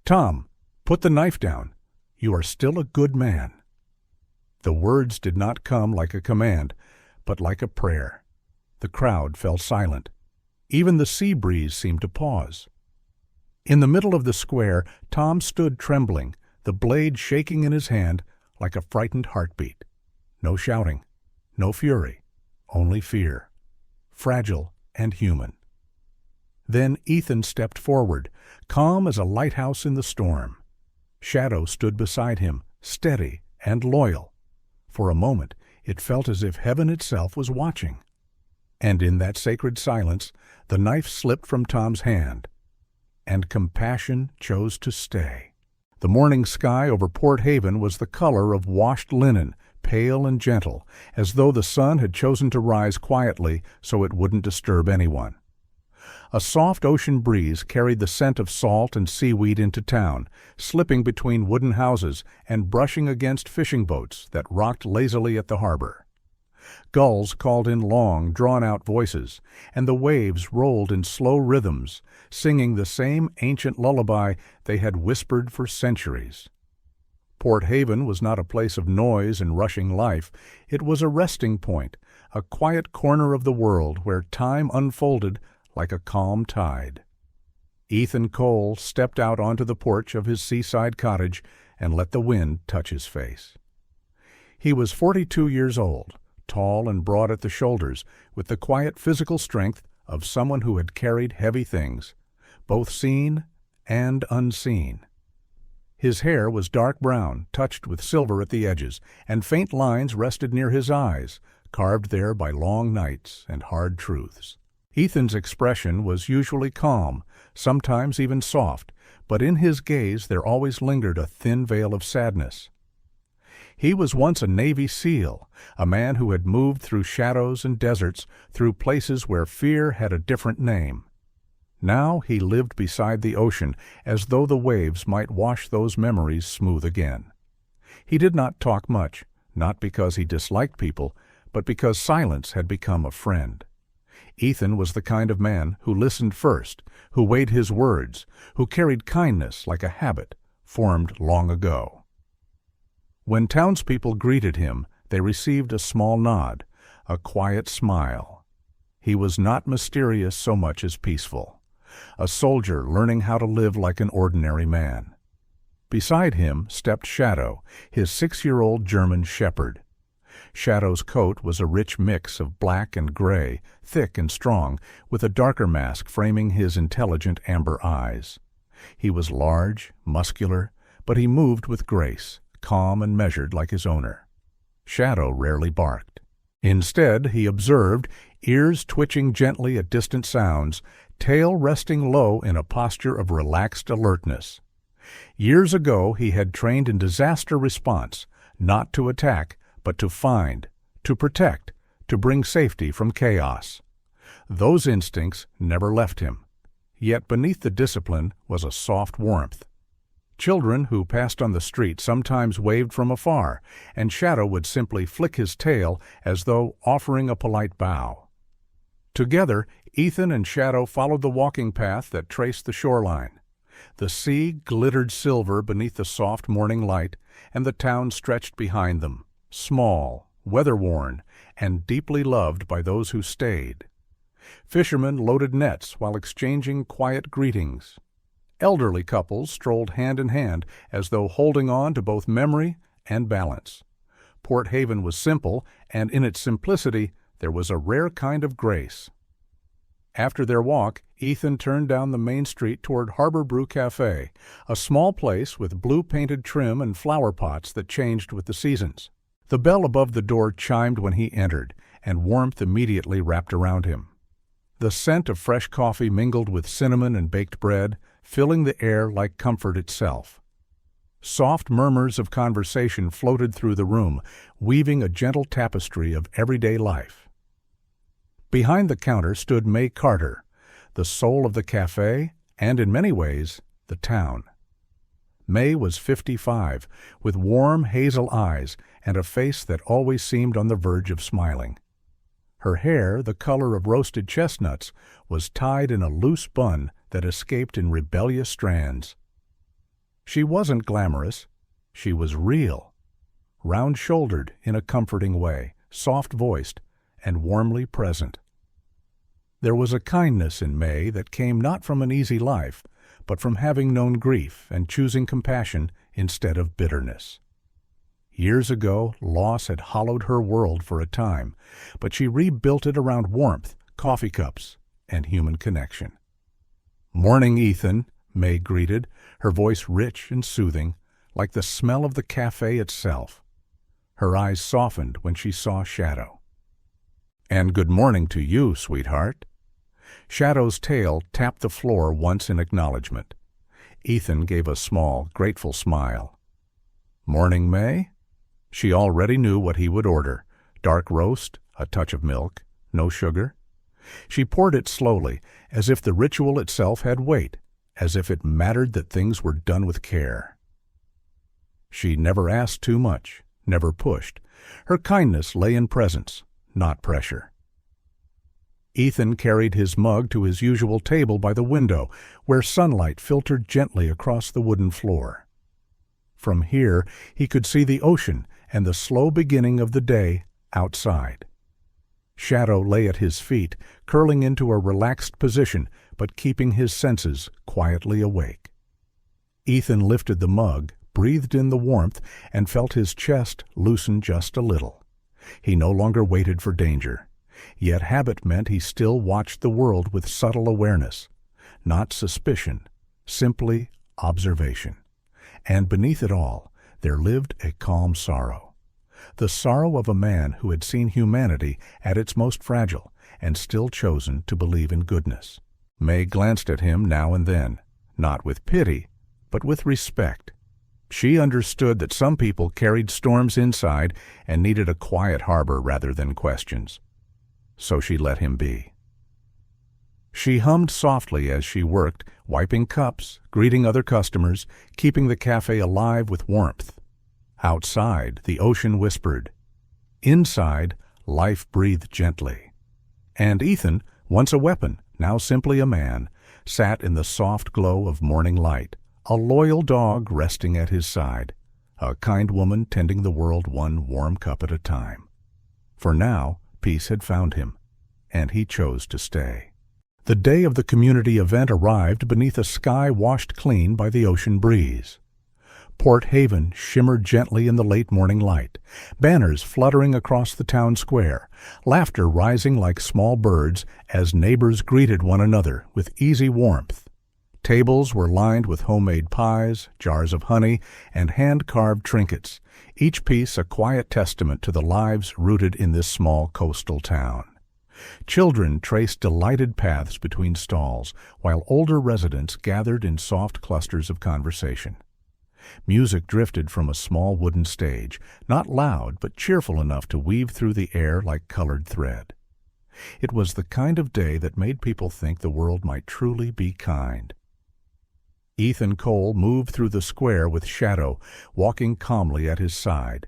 "Tom, put the knife down. You are still a good man." The words did not come like a command, but like a prayer. The crowd fell silent. Even the sea breeze seemed to pause. In the middle of the square, Tom stood trembling, the blade shaking in his hand like a frightened heartbeat. No shouting, no fury, only fear, fragile and human. Then Ethan stepped forward, calm as a lighthouse in the storm. Shadow stood beside him, steady and loyal. For a moment, it felt as if heaven itself was watching. And in that sacred silence, the knife slipped from Tom's hand, and compassion chose to stay. The morning sky over Port Haven was the color of washed linen, pale and gentle, as though the sun had chosen to rise quietly so it wouldn't disturb anyone. A soft ocean breeze carried the scent of salt and seaweed into town, slipping between wooden houses and brushing against fishing boats that rocked lazily at the harbor. Gulls called in long, drawn-out voices, and the waves rolled in slow rhythms, singing the same ancient lullaby they had whispered for centuries. Port Haven was not a place of noise and rushing life. It was a resting point, a quiet corner of the world where time unfolded like a calm tide. Ethan Cole stepped out onto the porch of his seaside cottage and let the wind touch his face. He was 42 years old, tall and broad at the shoulders, with the quiet physical strength of someone who had carried heavy things, both seen and unseen. His hair was dark brown, touched with silver at the edges, and faint lines rested near his eyes, carved there by long nights and hard truths. Ethan's expression was usually calm, sometimes even soft, but in his gaze there always lingered a thin veil of sadness. He was once a Navy SEAL, a man who had moved through shadows and deserts, through places where fear had a different name. Now he lived beside the ocean, as though the waves might wash those memories smooth again. He did not talk much, not because he disliked people, but because silence had become a friend. Ethan was the kind of man who listened first, who weighed his words, who carried kindness like a habit formed long ago. When townspeople greeted him, they received a small nod, a quiet smile. He was not mysterious so much as peaceful, a soldier learning how to live like an ordinary man. Beside him stepped Shadow, his 6-year-old German shepherd. Shadow's coat was a rich mix of black and gray, thick and strong, with a darker mask framing his intelligent amber eyes. He was large, muscular, but he moved with grace, calm and measured like his owner. Shadow rarely barked. Instead, he observed, ears twitching gently at distant sounds, tail resting low in a posture of relaxed alertness. Years ago he had trained in disaster response, not to attack, but to find, to protect, to bring safety from chaos. Those instincts never left him. Yet beneath the discipline was a soft warmth. Children who passed on the street sometimes waved from afar, and Shadow would simply flick his tail as though offering a polite bow. Together, Ethan and Shadow followed the walking path that traced the shoreline. The sea glittered silver beneath the soft morning light, and the town stretched behind them, small, weather-worn, and deeply loved by those who stayed. Fishermen loaded nets while exchanging quiet greetings. Elderly couples strolled hand in hand as though holding on to both memory and balance. Port Haven was simple, and in its simplicity there was a rare kind of grace. After their walk, Ethan turned down the main street toward Harbor Brew Cafe, a small place with blue-painted trim and flower pots that changed with the seasons. The bell above the door chimed when he entered, and warmth immediately wrapped around him. The scent of fresh coffee mingled with cinnamon and baked bread, filling the air like comfort itself. Soft murmurs of conversation floated through the room, weaving a gentle tapestry of everyday life. Behind the counter stood May Carter, the soul of the cafe and, in many ways, the town. May was 55, with warm hazel eyes and a face that always seemed on the verge of smiling. Her hair, the color of roasted chestnuts, was tied in a loose bun that escaped in rebellious strands. She wasn't glamorous. She was real. Round-shouldered in a comforting way, soft-voiced, and warmly present. There was a kindness in May that came not from an easy life, but from having known grief and choosing compassion instead of bitterness. Years ago, loss had hollowed her world for a time, but she rebuilt it around warmth, coffee cups, and human connection. "Morning, Ethan," May greeted, her voice rich and soothing, like the smell of the cafe itself. Her eyes softened when she saw Shadow. "And good morning to you, sweetheart." Shadow's tail tapped the floor once in acknowledgement. Ethan gave a small, grateful smile. "Morning, May?" She already knew what he would order: dark roast, a touch of milk, no sugar. She poured it slowly, as if the ritual itself had weight, as if it mattered that things were done with care. She never asked too much, never pushed. Her kindness lay in presence, not pressure. Ethan carried his mug to his usual table by the window, where sunlight filtered gently across the wooden floor. From here, he could see the ocean and the slow beginning of the day outside. Shadow lay at his feet, curling into a relaxed position, but keeping his senses quietly awake. Ethan lifted the mug, breathed in the warmth, and felt his chest loosen just a little. He no longer waited for danger. Yet habit meant he still watched the world with subtle awareness, not suspicion, simply observation. And beneath it all, there lived a calm sorrow. The sorrow of a man who had seen humanity at its most fragile and still chosen to believe in goodness. May glanced at him now and then, not with pity, but with respect. She understood that some people carried storms inside and needed a quiet harbor rather than questions. So she let him be. She hummed softly as she worked, wiping cups, greeting other customers, keeping the cafe alive with warmth. Outside, the ocean whispered. Inside, life breathed gently. And Ethan, once a weapon, now simply a man, sat in the soft glow of morning light, a loyal dog resting at his side, a kind woman tending the world one warm cup at a time. For now, peace had found him, and he chose to stay. The day of the community event arrived beneath a sky washed clean by the ocean breeze. Port Haven shimmered gently in the late morning light, banners fluttering across the town square, laughter rising like small birds as neighbors greeted one another with easy warmth. Tables were lined with homemade pies, jars of honey, and hand-carved trinkets, each piece a quiet testament to the lives rooted in this small coastal town. Children traced delighted paths between stalls, while older residents gathered in soft clusters of conversation. Music drifted from a small wooden stage, not loud but cheerful enough to weave through the air like colored thread. It was the kind of day that made people think the world might truly be kind. Ethan Cole moved through the square with Shadow, walking calmly at his side.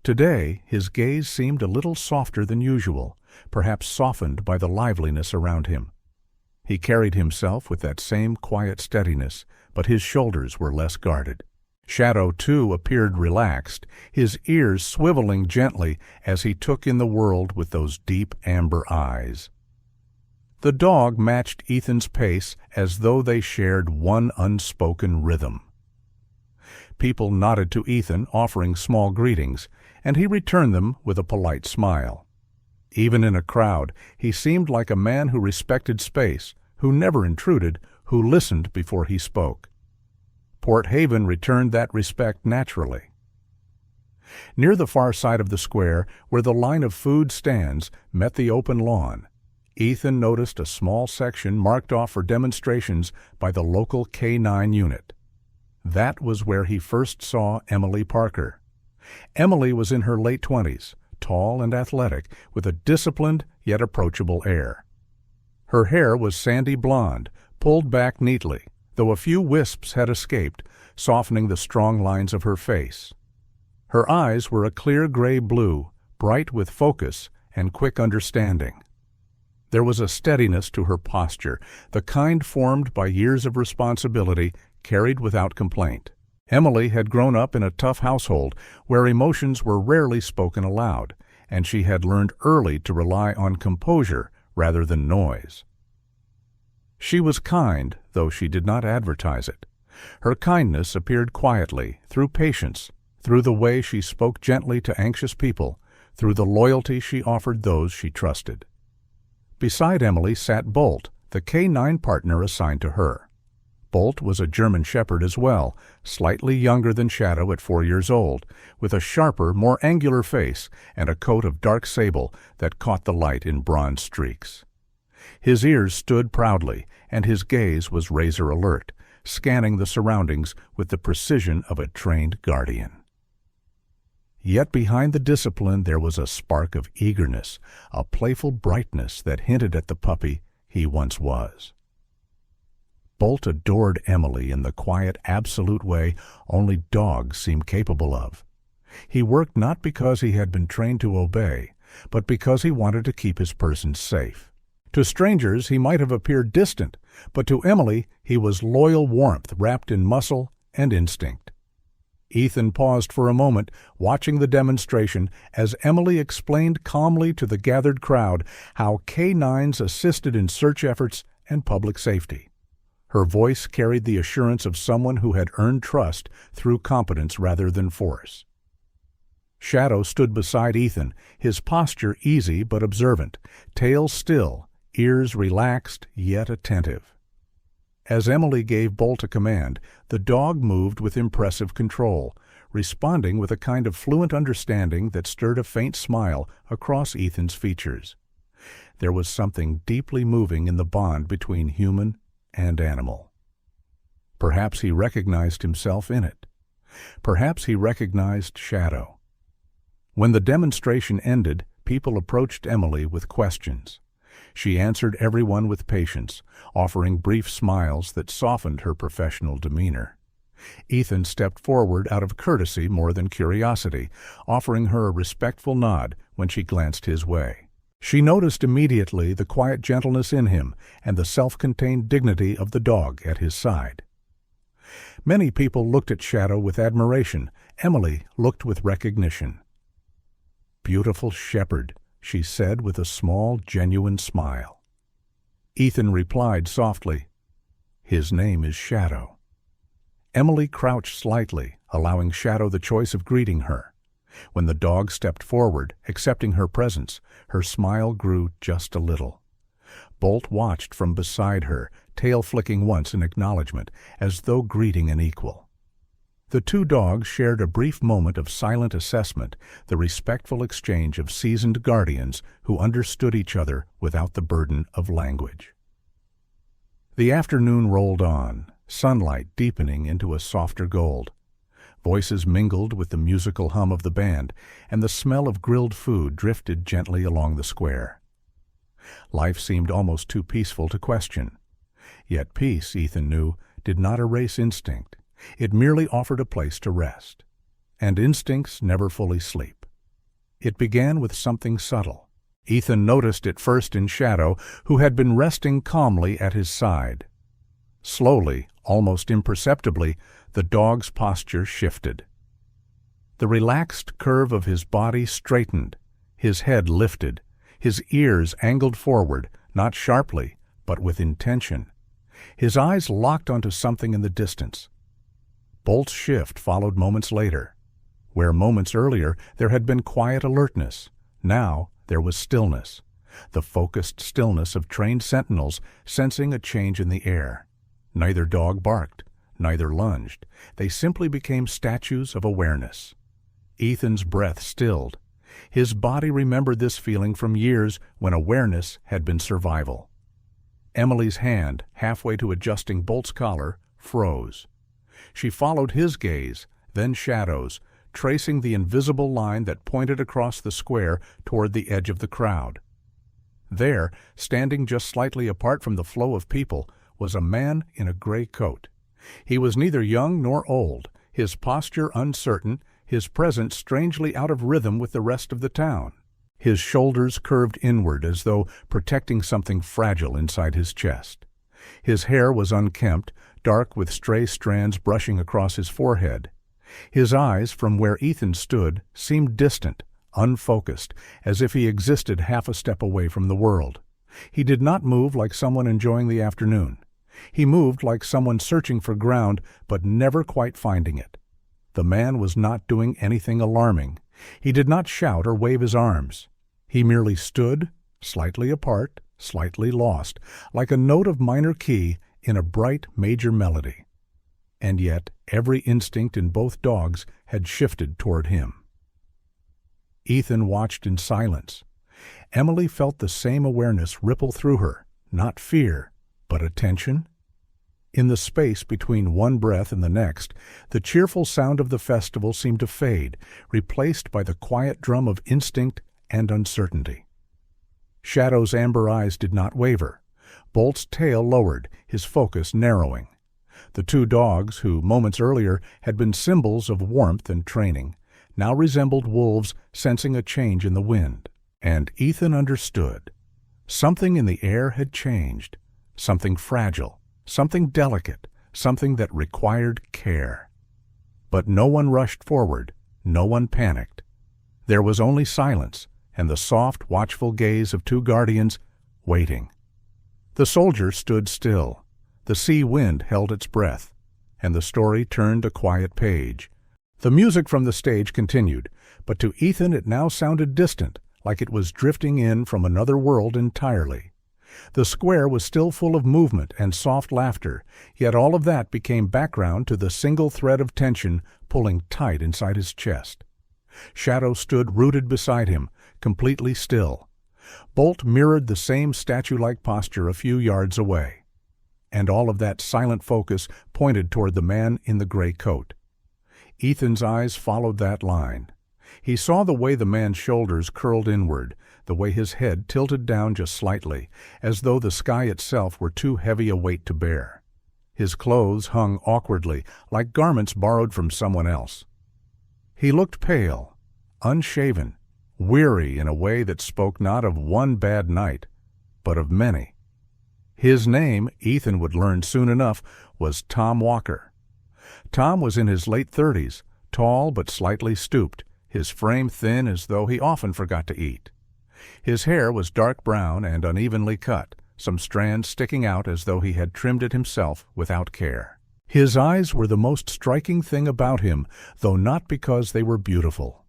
Today, his gaze seemed a little softer than usual, perhaps softened by the liveliness around him. He carried himself with that same quiet steadiness, but his shoulders were less guarded. Shadow, too, appeared relaxed, his ears swiveling gently as he took in the world with those deep amber eyes. The dog matched Ethan's pace as though they shared one unspoken rhythm. People nodded to Ethan, offering small greetings, and he returned them with a polite smile. Even in a crowd, he seemed like a man who respected space, who never intruded, who listened before he spoke. Port Haven returned that respect naturally. Near the far side of the square, where the line of food stands met the open lawn, Ethan noticed a small section marked off for demonstrations by the local K-9 unit. That was where he first saw Emily Parker. Emily was in her late 20s, tall and athletic, with a disciplined yet approachable air. Her hair was sandy blonde, pulled back neatly, though a few wisps had escaped, softening the strong lines of her face. Her eyes were a clear gray blue, bright with focus and quick understanding. There was a steadiness to her posture, the kind formed by years of responsibility carried without complaint. Emily had grown up in a tough household where emotions were rarely spoken aloud, and she had learned early to rely on composure rather than noise. She was kind, though she did not advertise it. Her kindness appeared quietly, through patience, through the way she spoke gently to anxious people, through the loyalty she offered those she trusted. Beside Emily sat Bolt, the K9 partner assigned to her. Bolt was a German Shepherd as well, slightly younger than Shadow at 4 years old, with a sharper, more angular face and a coat of dark sable that caught the light in bronze streaks. His ears stood proudly, and his gaze was razor alert, scanning the surroundings with the precision of a trained guardian. Yet behind the discipline there was a spark of eagerness, a playful brightness that hinted at the puppy he once was. Bolt adored Emily in the quiet, absolute way only dogs seem capable of. He worked not because he had been trained to obey, but because he wanted to keep his person safe. To strangers he might have appeared distant, but to Emily he was loyal warmth wrapped in muscle and instinct. Ethan paused for a moment, watching the demonstration as Emily explained calmly to the gathered crowd how K9s assisted in search efforts and public safety. Her voice carried the assurance of someone who had earned trust through competence rather than force. Shadow stood beside Ethan, his posture easy but observant, tail still, ears relaxed yet attentive. As Emily gave Bolt a command, the dog moved with impressive control, responding with a kind of fluent understanding that stirred a faint smile across Ethan's features. There was something deeply moving in the bond between human and animal. Perhaps he recognized himself in it. Perhaps he recognized Shadow. When the demonstration ended, people approached Emily with questions. She answered everyone with patience, offering brief smiles that softened her professional demeanor. Ethan stepped forward out of courtesy more than curiosity, offering her a respectful nod when she glanced his way. She noticed immediately the quiet gentleness in him and the self-contained dignity of the dog at his side. Many people looked at Shadow with admiration. Emily looked with recognition. "Beautiful shepherd," she said with a small, genuine smile. Ethan replied softly, "His name is Shadow." Emily crouched slightly, allowing Shadow the choice of greeting her. When the dog stepped forward, accepting her presence, her smile grew just a little. Bolt watched from beside her, tail flicking once in acknowledgement, as though greeting an equal. The two dogs shared a brief moment of silent assessment, the respectful exchange of seasoned guardians who understood each other without the burden of language. The afternoon rolled on, sunlight deepening into a softer gold. Voices mingled with the musical hum of the band, and the smell of grilled food drifted gently along the square. Life seemed almost too peaceful to question. Yet peace, Ethan knew, did not erase instinct. It merely offered a place to rest. And instincts never fully sleep. It began with something subtle. Ethan noticed it first in Shadow, who had been resting calmly at his side. Slowly, almost imperceptibly, the dog's posture shifted. The relaxed curve of his body straightened, his head lifted, his ears angled forward, not sharply, but with intention. His eyes locked onto something in the distance. Bolt's shift followed moments later. Where moments earlier there had been quiet alertness, now there was stillness, the focused stillness of trained sentinels sensing a change in the air. Neither dog barked, neither lunged. They simply became statues of awareness. Ethan's breath stilled. His body remembered this feeling from years when awareness had been survival. Emily's hand, halfway to adjusting Bolt's collar, froze. She followed his gaze, then Shadow's, tracing the invisible line that pointed across the square toward the edge of the crowd. There, standing just slightly apart from the flow of people, was a man in a gray coat. He was neither young nor old, his posture uncertain, his presence strangely out of rhythm with the rest of the town. His shoulders curved inward as though protecting something fragile inside his chest. His hair was unkempt, dark with stray strands brushing across his forehead. His eyes, from where Ethan stood, seemed distant, unfocused, as if he existed half a step away from the world. He did not move like someone enjoying the afternoon. He moved like someone searching for ground, but never quite finding it. The man was not doing anything alarming. He did not shout or wave his arms. He merely stood, slightly apart, slightly lost, like a note of minor key in a bright major melody. And yet every instinct in both dogs had shifted toward him. Ethan watched in silence. Emily felt the same awareness ripple through her, not fear, but attention. In the space between one breath and the next, the cheerful sound of the festival seemed to fade, replaced by the quiet drum of instinct and uncertainty. Shadow's amber eyes did not waver. Bolt's tail lowered, his focus narrowing. The two dogs, who moments earlier had been symbols of warmth and training, now resembled wolves sensing a change in the wind. And Ethan understood. Something in the air had changed, something fragile, something delicate, something that required care. But no one rushed forward, no one panicked. There was only silence and the soft, watchful gaze of two guardians waiting. The soldier stood still. The sea wind held its breath, and the story turned a quiet page. The music from the stage continued, but to Ethan it now sounded distant, like it was drifting in from another world entirely. The square was still full of movement and soft laughter, yet all of that became background to the single thread of tension pulling tight inside his chest. Shadow stood rooted beside him, completely still. Bolt mirrored the same statue-like posture a few yards away. And all of that silent focus pointed toward the man in the gray coat. Ethan's eyes followed that line. He saw the way the man's shoulders curled inward, the way his head tilted down just slightly, as though the sky itself were too heavy a weight to bear. His clothes hung awkwardly, like garments borrowed from someone else. He looked pale, unshaven, weary in a way that spoke not of one bad night, but of many. His name, Ethan would learn soon enough, was Tom Walker. Tom was in his late 30s, tall but slightly stooped, his frame thin as though he often forgot to eat. His hair was dark brown and unevenly cut, some strands sticking out as though he had trimmed it himself without care. His eyes were the most striking thing about him, though not because they were beautiful.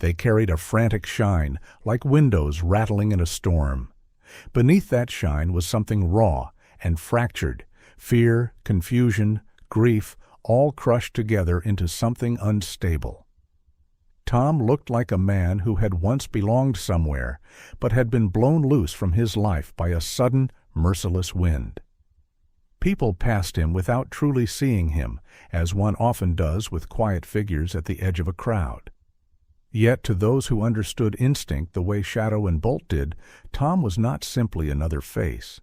They carried a frantic shine, like windows rattling in a storm. Beneath that shine was something raw and fractured, fear, confusion, grief, all crushed together into something unstable. Tom looked like a man who had once belonged somewhere, but had been blown loose from his life by a sudden, merciless wind. People passed him without truly seeing him, as one often does with quiet figures at the edge of a crowd. Yet to those who understood instinct the way Shadow and Bolt did, Tom was not simply another face.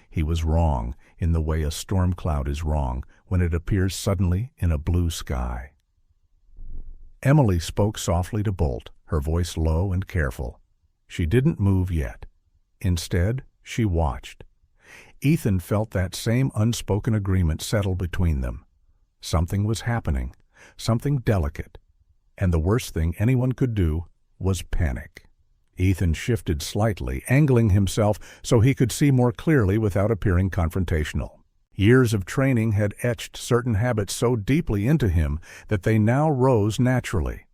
He was wrong in the way a storm cloud is wrong when it appears suddenly in a blue sky. Emily spoke softly to Bolt, her voice low and careful. She didn't move yet. Instead, she watched. Ethan felt that same unspoken agreement settle between them. Something was happening, something delicate, and the worst thing anyone could do was panic. Ethan shifted slightly, angling himself so he could see more clearly without appearing confrontational. Years of training had etched certain habits so deeply into him that they now rose naturally.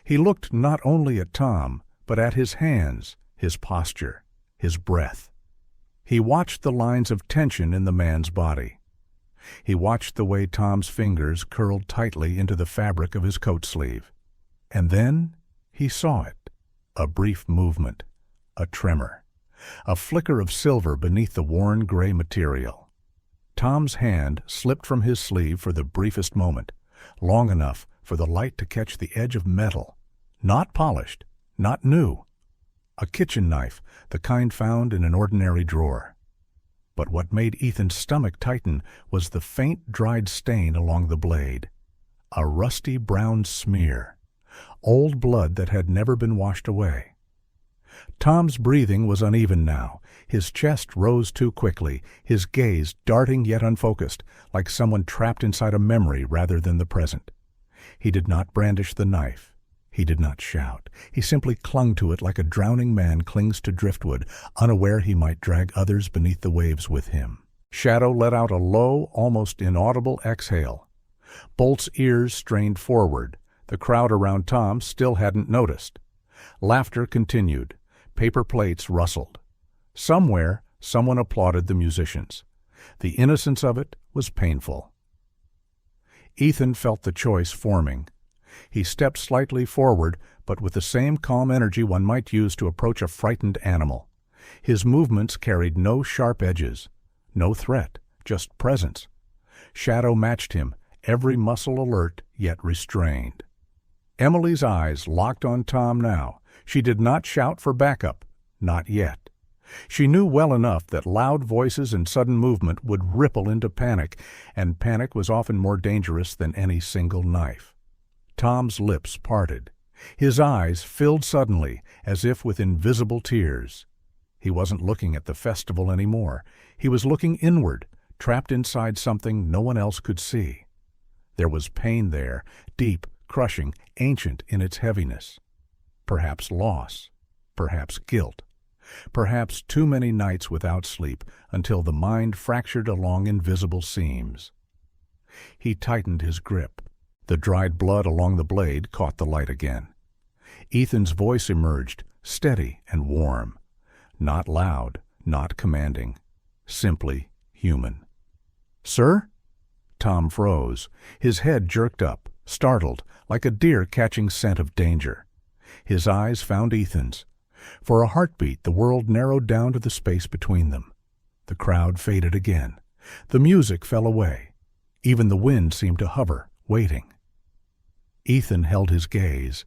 He looked not only at Tom, but at his hands, his posture, his breath. He watched the lines of tension in the man's body. He watched the way Tom's fingers curled tightly into the fabric of his coat sleeve. And then he saw it. A brief movement, a tremor, a flicker of silver beneath the worn gray material. Tom's hand slipped from his sleeve for the briefest moment, long enough for the light to catch the edge of metal, not polished, not new. A kitchen knife, the kind found in an ordinary drawer. But what made Ethan's stomach tighten was the faint, dried stain along the blade. A rusty brown smear. Old blood that had never been washed away. Tom's breathing was uneven now. His chest rose too quickly, his gaze darting yet unfocused, like someone trapped inside a memory rather than the present. He did not brandish the knife. He did not shout. He simply clung to it like a drowning man clings to driftwood, unaware he might drag others beneath the waves with him. Shadow let out a low, almost inaudible exhale. Bolt's ears strained forward. The crowd around Tom still hadn't noticed. Laughter continued. Paper plates rustled. Somewhere, someone applauded the musicians. The innocence of it was painful. Ethan felt the choice forming. He stepped slightly forward, but with the same calm energy one might use to approach a frightened animal. His movements carried no sharp edges, no threat, just presence. Shadow matched him, every muscle alert yet restrained. Emily's eyes locked on Tom now. She did not shout for backup, not yet. She knew well enough that loud voices and sudden movement would ripple into panic, and panic was often more dangerous than any single knife. Tom's lips parted. His eyes filled suddenly, as if with invisible tears. He wasn't looking at the festival anymore. He was looking inward, trapped inside something no one else could see. There was pain there, deep, crushing, ancient in its heaviness. Perhaps loss, perhaps guilt, perhaps too many nights without sleep until the mind fractured along invisible seams. He tightened his grip. The dried blood along the blade caught the light again. Ethan's voice emerged, steady and warm. Not loud, not commanding, simply human. "Sir?" Tom froze. His head jerked up, startled, like a deer catching scent of danger. His eyes found Ethan's. For a heartbeat, the world narrowed down to the space between them. The crowd faded again. The music fell away. Even the wind seemed to hover, waiting. Ethan held his gaze,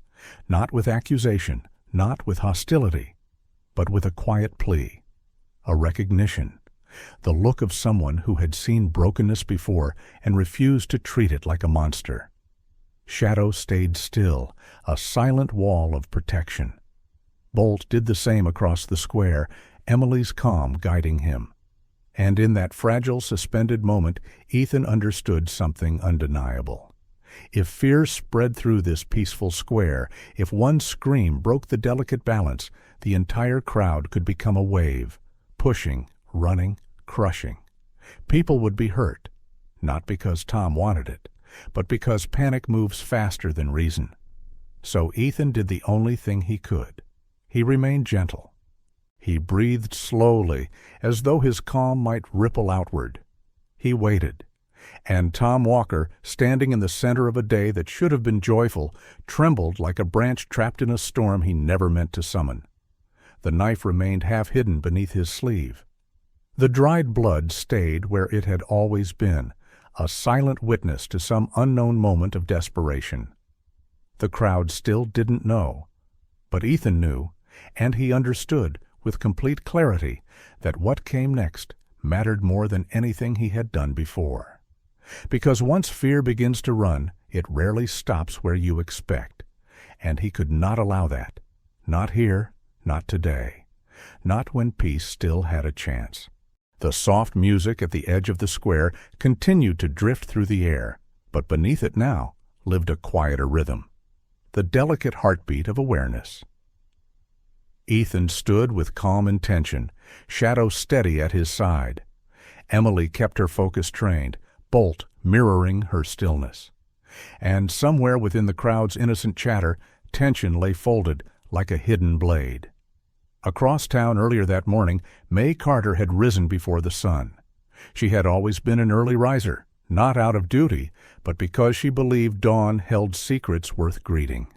not with accusation, not with hostility, but with a quiet plea, a recognition, the look of someone who had seen brokenness before and refused to treat it like a monster. Shadow stayed still, a silent wall of protection. Bolt did the same across the square, Emily's calm guiding him. And in that fragile, suspended moment, Ethan understood something undeniable. If fear spread through this peaceful square, if one scream broke the delicate balance, the entire crowd could become a wave, pushing, running, crushing. People would be hurt, not because Tom wanted it, but because panic moves faster than reason. So Ethan did the only thing he could. He remained gentle. He breathed slowly, as though his calm might ripple outward. He waited. And Tom Walker, standing in the center of a day that should have been joyful, trembled like a branch trapped in a storm he never meant to summon. The knife remained half hidden beneath his sleeve. The dried blood stayed where it had always been, a silent witness to some unknown moment of desperation. The crowd still didn't know, but Ethan knew, and he understood with complete clarity that what came next mattered more than anything he had done before. Because once fear begins to run, it rarely stops where you expect, and he could not allow that. Not here, not today, not when peace still had a chance. The soft music at the edge of the square continued to drift through the air, but beneath it now lived a quieter rhythm, the delicate heartbeat of awareness. Ethan stood with calm intention, Shadow steady at his side. Emily kept her focus trained, Bolt mirroring her stillness. And somewhere within the crowd's innocent chatter, tension lay folded like a hidden blade. Across town earlier that morning, May Carter had risen before the sun. She had always been an early riser, not out of duty, but because she believed dawn held secrets worth greeting.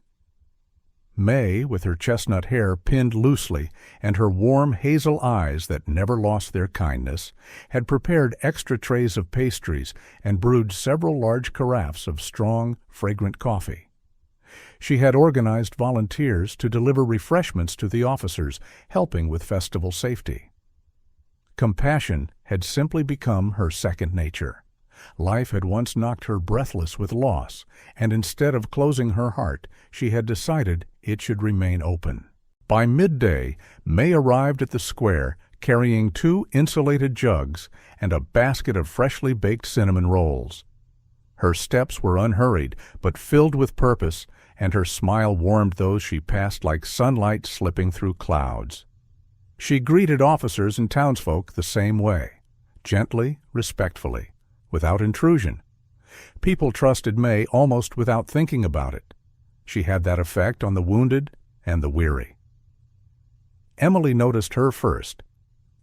May, with her chestnut hair pinned loosely and her warm hazel eyes that never lost their kindness, had prepared extra trays of pastries and brewed several large carafes of strong, fragrant coffee. She had organized volunteers to deliver refreshments to the officers, helping with festival safety. Compassion had simply become her second nature. Life had once knocked her breathless with loss, and instead of closing her heart, she had decided it should remain open. By midday, May arrived at the square carrying 2 insulated jugs and a basket of freshly baked cinnamon rolls. Her steps were unhurried, but filled with purpose, and her smile warmed those she passed like sunlight slipping through clouds. She greeted officers and townsfolk the same way, gently, respectfully, without intrusion. People trusted May almost without thinking about it. She had that effect on the wounded and the weary. Emily noticed her first.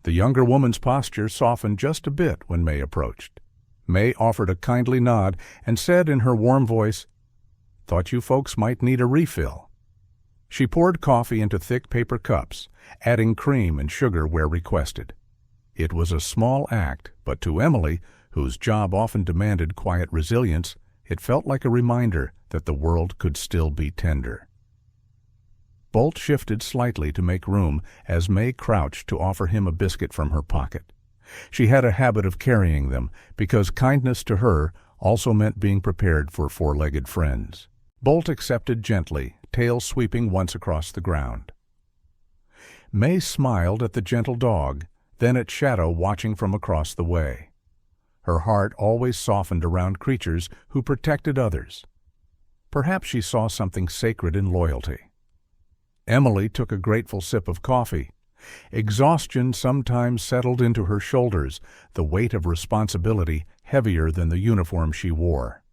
The younger woman's posture softened just a bit when May approached. May offered a kindly nod and said in her warm voice, "Thought you folks might need a refill." She poured coffee into thick paper cups, adding cream and sugar where requested. It was a small act, but to Emily, whose job often demanded quiet resilience, it felt like a reminder that the world could still be tender. Bolt shifted slightly to make room as May crouched to offer him a biscuit from her pocket. She had a habit of carrying them because kindness to her also meant being prepared for 4-legged friends. Bolt accepted gently, tail sweeping once across the ground. May smiled at the gentle dog, then at Shadow watching from across the way. Her heart always softened around creatures who protected others. Perhaps she saw something sacred in loyalty. Emily took a grateful sip of coffee. Exhaustion sometimes settled into her shoulders, the weight of responsibility heavier than the uniform she wore.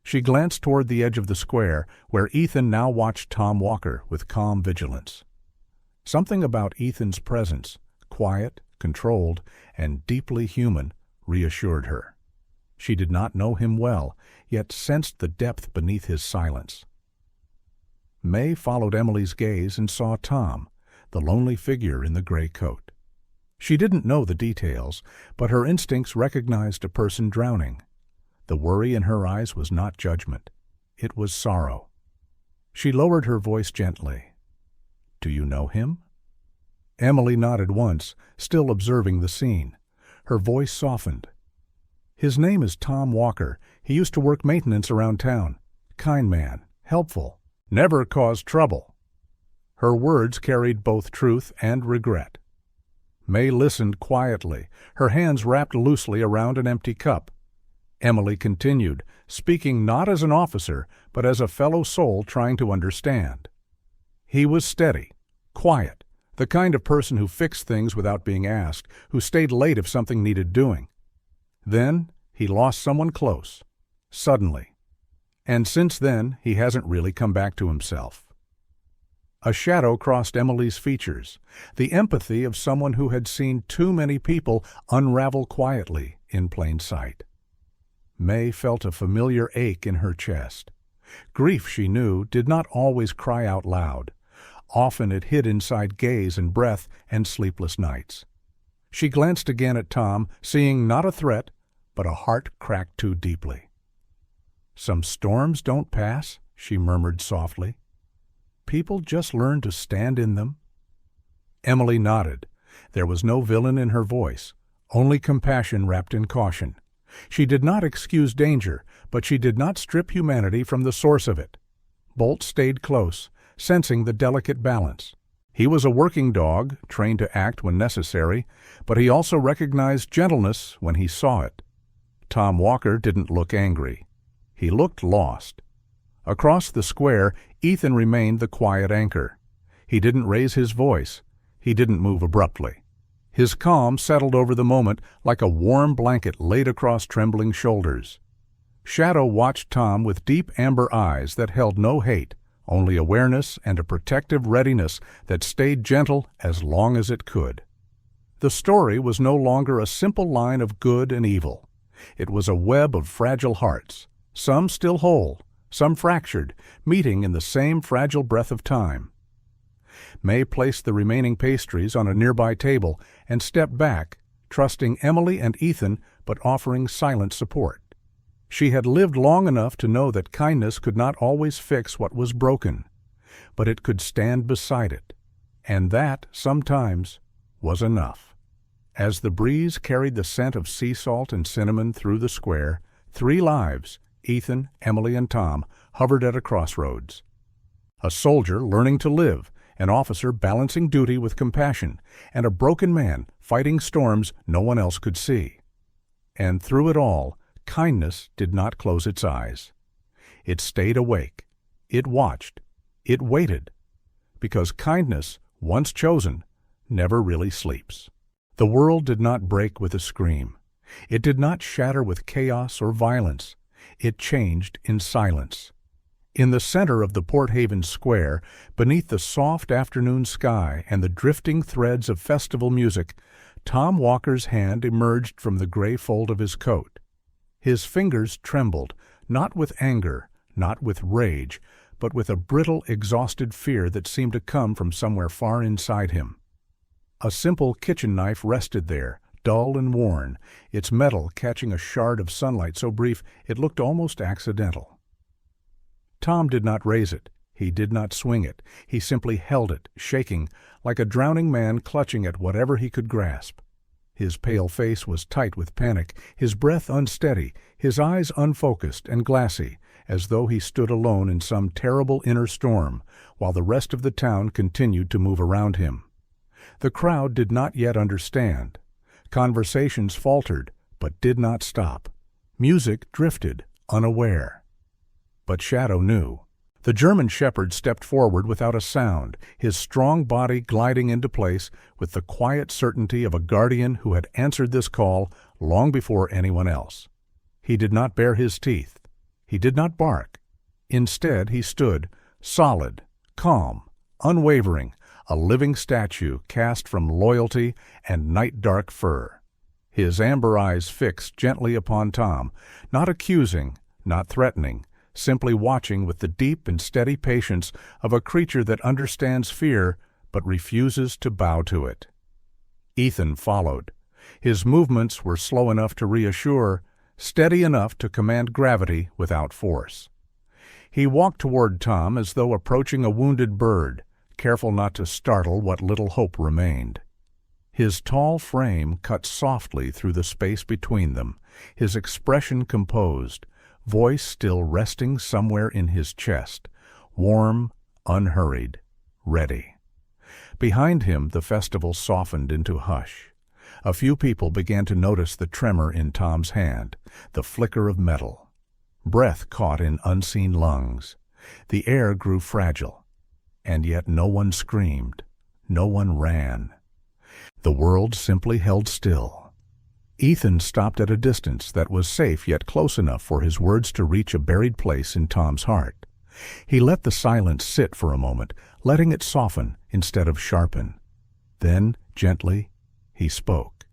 She glanced toward the edge of the square, where Ethan now watched Tom Walker with calm vigilance. Something about Ethan's presence, quiet, controlled, and deeply human, reassured her. She did not know him well, yet sensed the depth beneath his silence. May followed Emily's gaze and saw Tom, the lonely figure in the gray coat. She didn't know the details, but her instincts recognized a person drowning. The worry in her eyes was not judgment. It was sorrow. She lowered her voice gently. "Do you know him?" Emily nodded once, still observing the scene. Her voice softened. "His name is Tom Walker. He used to work maintenance around town. Kind man, helpful, never caused trouble." Her words carried both truth and regret. May listened quietly, her hands wrapped loosely around an empty cup. Emily continued, speaking not as an officer, but as a fellow soul trying to understand. He was steady, quiet, the kind of person who fixed things without being asked, who stayed late if something needed doing. Then he lost someone close, suddenly. And since then, he hasn't really come back to himself. A shadow crossed Emily's features, the empathy of someone who had seen too many people unravel quietly in plain sight. May felt a familiar ache in her chest. Grief, she knew, did not always cry out loud. Often it hid inside gaze and breath and sleepless nights. She glanced again at Tom, seeing not a threat, but a heart cracked too deeply. "Some storms don't pass," she murmured softly. "People just learn to stand in them." Emily nodded. There was no villain in her voice, only compassion wrapped in caution. She did not excuse danger, but she did not strip humanity from the source of it. Bolt stayed close, sensing the delicate balance. He was a working dog, trained to act when necessary, but he also recognized gentleness when he saw it. Tom Walker didn't look angry. He looked lost. Across the square, Ethan remained the quiet anchor. He didn't raise his voice. He didn't move abruptly. His calm settled over the moment like a warm blanket laid across trembling shoulders. Shadow watched Tom with deep amber eyes that held no hate, only awareness and a protective readiness that stayed gentle as long as it could. The story was no longer a simple line of good and evil. It was a web of fragile hearts, some still whole, some fractured, meeting in the same fragile breath of time. May placed the remaining pastries on a nearby table and stepped back, trusting Emily and Ethan but offering silent support. She had lived long enough to know that kindness could not always fix what was broken, but it could stand beside it, and that, sometimes, was enough. As the breeze carried the scent of sea salt and cinnamon through the square, 3 lives, Ethan, Emily, and Tom, hovered at a crossroads. A soldier learning to live, an officer balancing duty with compassion, and a broken man fighting storms no one else could see. And through it all, kindness did not close its eyes. It stayed awake. It watched. It waited. Because kindness, once chosen, never really sleeps. The world did not break with a scream. It did not shatter with chaos or violence. It changed in silence. In the center of the Port Haven Square, beneath the soft afternoon sky and the drifting threads of festival music, Tom Walker's hand emerged from the gray fold of his coat. His fingers trembled, not with anger, not with rage, but with a brittle, exhausted fear that seemed to come from somewhere far inside him. A simple kitchen knife rested there, dull and worn, its metal catching a shard of sunlight so brief it looked almost accidental. Tom did not raise it. He did not swing it. He simply held it, shaking, like a drowning man clutching at whatever he could grasp. His pale face was tight with panic, his breath unsteady, his eyes unfocused and glassy, as though he stood alone in some terrible inner storm, while the rest of the town continued to move around him. The crowd did not yet understand. Conversations faltered, but did not stop. Music drifted, unaware. But Shadow knew. The German shepherd stepped forward without a sound, his strong body gliding into place with the quiet certainty of a guardian who had answered this call long before anyone else. He did not bare his teeth. He did not bark. Instead, he stood, solid, calm, unwavering, a living statue cast from loyalty and night-dark fur. His amber eyes fixed gently upon Tom, not accusing, not threatening, simply watching with the deep and steady patience of a creature that understands fear but refuses to bow to it. Ethan followed. His movements were slow enough to reassure, steady enough to command gravity without force. He walked toward Tom as though approaching a wounded bird, careful not to startle what little hope remained. His tall frame cut softly through the space between them, his expression composed, voice still resting somewhere in his chest, warm, unhurried, ready. Behind him the festival softened into hush. A few people began to notice the tremor in Tom's hand, the flicker of metal. Breath caught in unseen lungs. The air grew fragile. And yet no one screamed, no one ran. The world simply held still. Ethan stopped at a distance that was safe yet close enough for his words to reach a buried place in Tom's heart. He let the silence sit for a moment, letting it soften instead of sharpen. Then, gently, he spoke.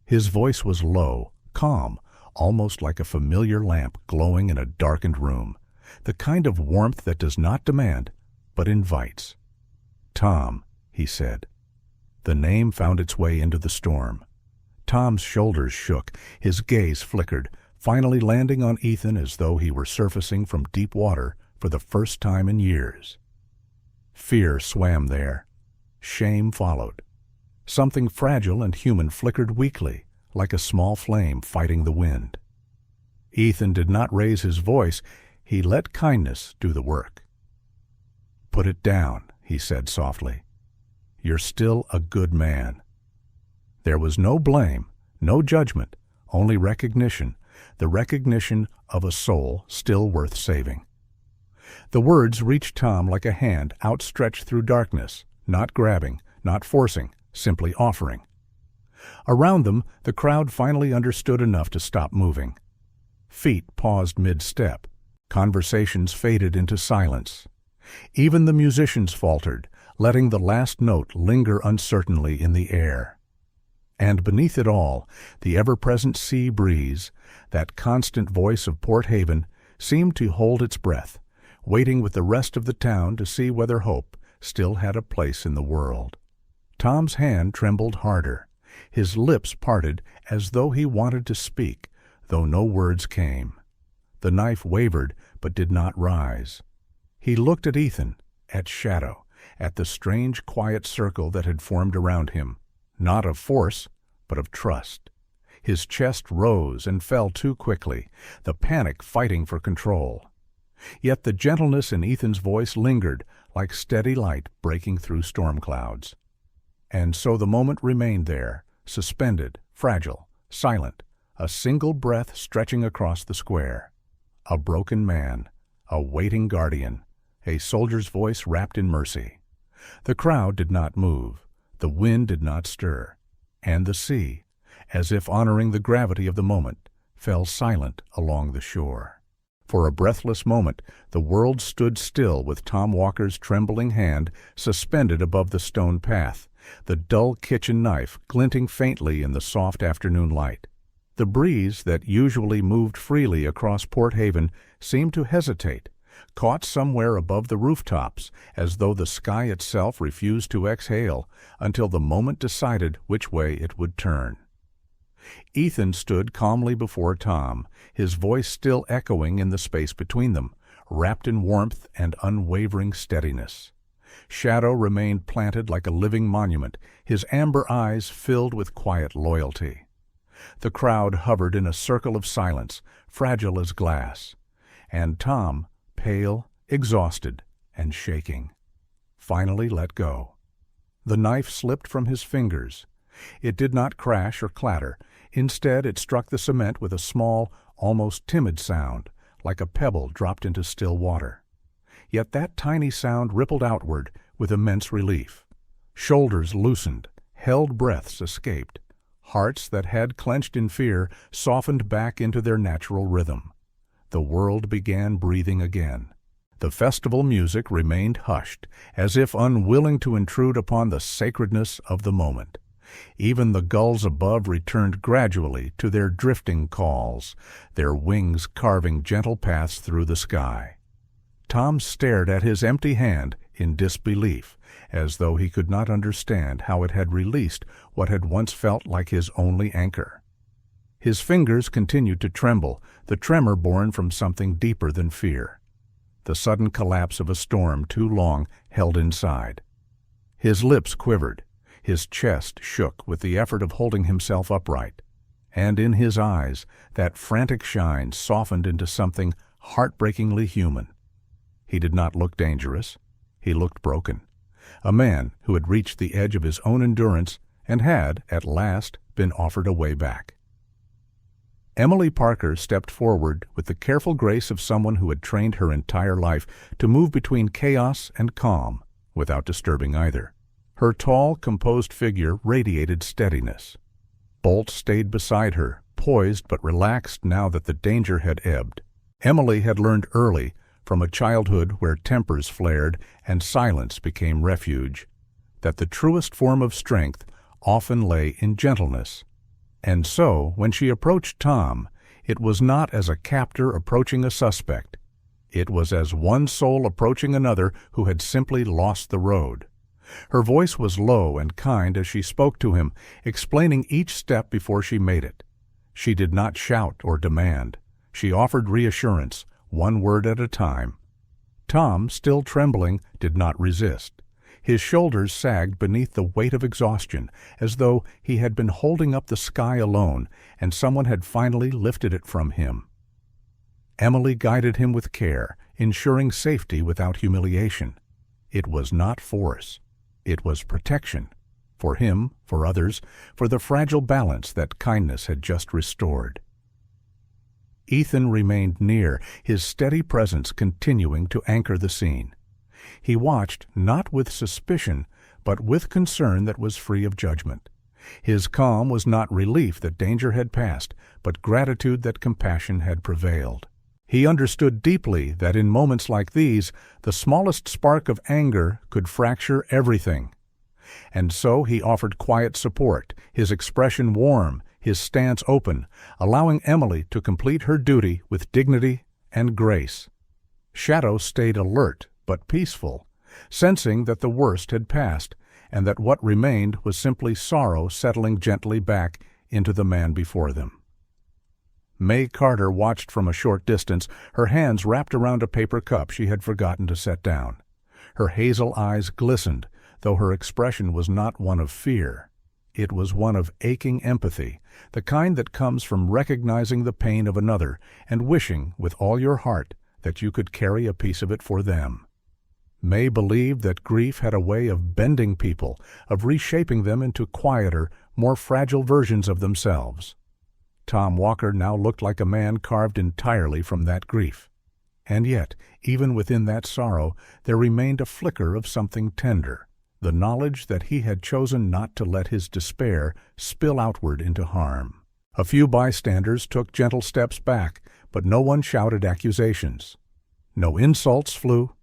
His voice was low, calm, almost like a familiar lamp glowing in a darkened room, the kind of warmth that does not demand, but invites. "Tom," he said. The name found its way into the storm. Tom's shoulders shook, his gaze flickered, finally landing on Ethan as though he were surfacing from deep water for the first time in years. Fear swam there. Shame followed. Something fragile and human flickered weakly, like a small flame fighting the wind. Ethan did not raise his voice. He let kindness do the work. "Put it down," he said softly. "You're still a good man." There was no blame, no judgment, only recognition, the recognition of a soul still worth saving. The words reached Tom like a hand outstretched through darkness, not grabbing, not forcing, simply offering. Around them, the crowd finally understood enough to stop moving. Feet paused mid-step. Conversations faded into silence. Even the musicians faltered, letting the last note linger uncertainly in the air. And beneath it all, the ever-present sea breeze, that constant voice of Port Haven, seemed to hold its breath, waiting with the rest of the town to see whether hope still had a place in the world. Tom's hand trembled harder. His lips parted as though he wanted to speak, though no words came. The knife wavered but did not rise. He looked at Ethan, at Shadow, at the strange quiet circle that had formed around him. Not of force, but of trust. His chest rose and fell too quickly, the panic fighting for control. Yet the gentleness in Ethan's voice lingered like steady light breaking through storm clouds. And so the moment remained there, suspended, fragile, silent, a single breath stretching across the square. A broken man, a waiting guardian, a soldier's voice wrapped in mercy. The crowd did not move, the wind did not stir, and the sea, as if honoring the gravity of the moment, fell silent along the shore. For a breathless moment, the world stood still with Tom Walker's trembling hand suspended above the stone path, the dull kitchen knife glinting faintly in the soft afternoon light. The breeze that usually moved freely across Port Haven seemed to hesitate, caught somewhere above the rooftops, as though the sky itself refused to exhale until the moment decided which way it would turn. Ethan stood calmly before Tom, his voice still echoing in the space between them, wrapped in warmth and unwavering steadiness. Shadow remained planted like a living monument, his amber eyes filled with quiet loyalty. The crowd hovered in a circle of silence, fragile as glass, and Tom, pale, exhausted, and shaking, finally let go. The knife slipped from his fingers. It did not crash or clatter. Instead, it struck the cement with a small, almost timid sound, like a pebble dropped into still water. Yet that tiny sound rippled outward with immense relief. Shoulders loosened, held breaths escaped. Hearts that had clenched in fear softened back into their natural rhythm. The world began breathing again. The festival music remained hushed, as if unwilling to intrude upon the sacredness of the moment. Even the gulls above returned gradually to their drifting calls, their wings carving gentle paths through the sky. Tom stared at his empty hand in disbelief, as though he could not understand how it had released what had once felt like his only anchor. His fingers continued to tremble, the tremor born from something deeper than fear. The sudden collapse of a storm too long held inside. His lips quivered. His chest shook with the effort of holding himself upright, and in his eyes that frantic shine softened into something heartbreakingly human. He did not look dangerous. He looked broken. A man who had reached the edge of his own endurance and had, at last, been offered a way back. Emily Parker stepped forward with the careful grace of someone who had trained her entire life to move between chaos and calm without disturbing either. Her tall, composed figure radiated steadiness. Bolt stayed beside her, poised but relaxed now that the danger had ebbed. Emily had learned early, from a childhood where tempers flared and silence became refuge, that the truest form of strength often lay in gentleness. And so, when she approached Tom, it was not as a captor approaching a suspect. It was as one soul approaching another who had simply lost the road. Her voice was low and kind as she spoke to him, explaining each step before she made it. She did not shout or demand. She offered reassurance, one word at a time. Tom, still trembling, did not resist. His shoulders sagged beneath the weight of exhaustion, as though he had been holding up the sky alone and someone had finally lifted it from him. Emily guided him with care, ensuring safety without humiliation. It was not force. It was protection. For him, for others, for the fragile balance that kindness had just restored. Ethan remained near, his steady presence continuing to anchor the scene. He watched, not with suspicion, but with concern that was free of judgment. His calm was not relief that danger had passed, but gratitude that compassion had prevailed. He understood deeply that in moments like these, the smallest spark of anger could fracture everything. And so he offered quiet support, his expression warm, his stance open, allowing Emily to complete her duty with dignity and grace. Shadow stayed alert but peaceful, sensing that the worst had passed, and that what remained was simply sorrow settling gently back into the man before them. May Carter watched from a short distance, her hands wrapped around a paper cup she had forgotten to set down. Her hazel eyes glistened, though her expression was not one of fear. It was one of aching empathy, the kind that comes from recognizing the pain of another and wishing with all your heart that you could carry a piece of it for them. May believed that grief had a way of bending people, of reshaping them into quieter, more fragile versions of themselves. Tom Walker now looked like a man carved entirely from that grief. And yet, even within that sorrow, there remained a flicker of something tender, the knowledge that he had chosen not to let his despair spill outward into harm. A few bystanders took gentle steps back, but no one shouted accusations. No insults flew.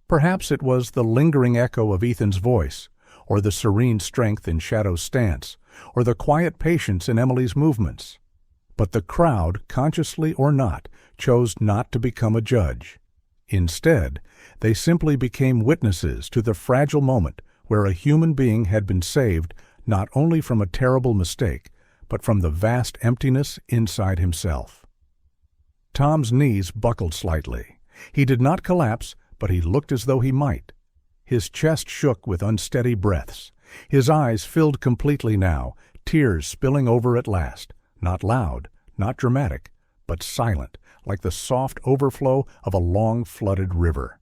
Perhaps it was the lingering echo of Ethan's voice, or the serene strength in Shadow's stance, or the quiet patience in Emily's movements. But the crowd, consciously or not, chose not to become a judge. Instead, they simply became witnesses to the fragile moment where a human being had been saved not only from a terrible mistake, but from the vast emptiness inside himself. Tom's knees buckled slightly. He did not collapse, but he looked as though he might. His chest shook with unsteady breaths. His eyes filled completely now, tears spilling over at last, not loud, not dramatic, but silent, like the soft overflow of a long flooded river.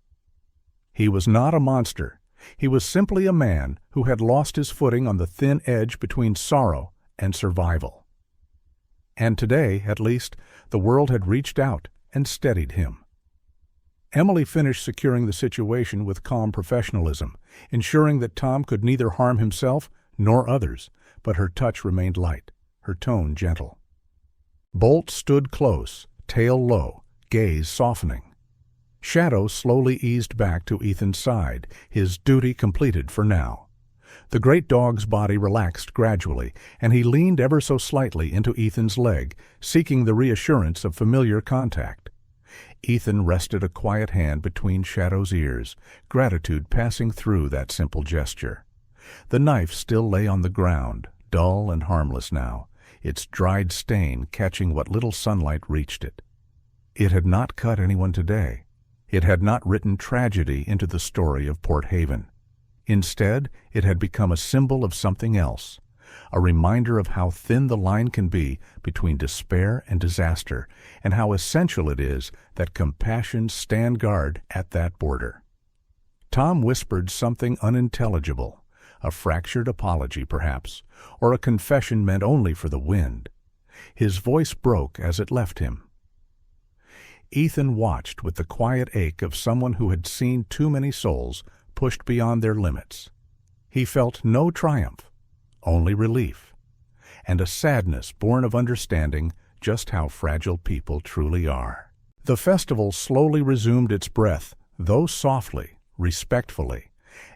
He was not a monster. He was simply a man who had lost his footing on the thin edge between sorrow and survival. And today, at least, the world had reached out and steadied him. Emily finished securing the situation with calm professionalism, ensuring that Tom could neither harm himself nor others, but her touch remained light, her tone gentle. Bolt stood close, tail low, gaze softening. Shadow slowly eased back to Ethan's side, his duty completed for now. The great dog's body relaxed gradually, and he leaned ever so slightly into Ethan's leg, seeking the reassurance of familiar contact. Ethan rested a quiet hand between Shadow's ears, gratitude passing through that simple gesture. The knife still lay on the ground, dull and harmless now, its dried stain catching what little sunlight reached it. It had not cut anyone today. It had not written tragedy into the story of Port Haven. Instead, it had become a symbol of something else, a reminder of how thin the line can be between despair and disaster, and how essential it is that compassion stand guard at that border. Tom whispered something unintelligible, a fractured apology perhaps, or a confession meant only for the wind. His voice broke as it left him. Ethan watched with the quiet ache of someone who had seen too many souls pushed beyond their limits. He felt no triumph, only relief, and a sadness born of understanding just how fragile people truly are. The festival slowly resumed its breath, though softly, respectfully,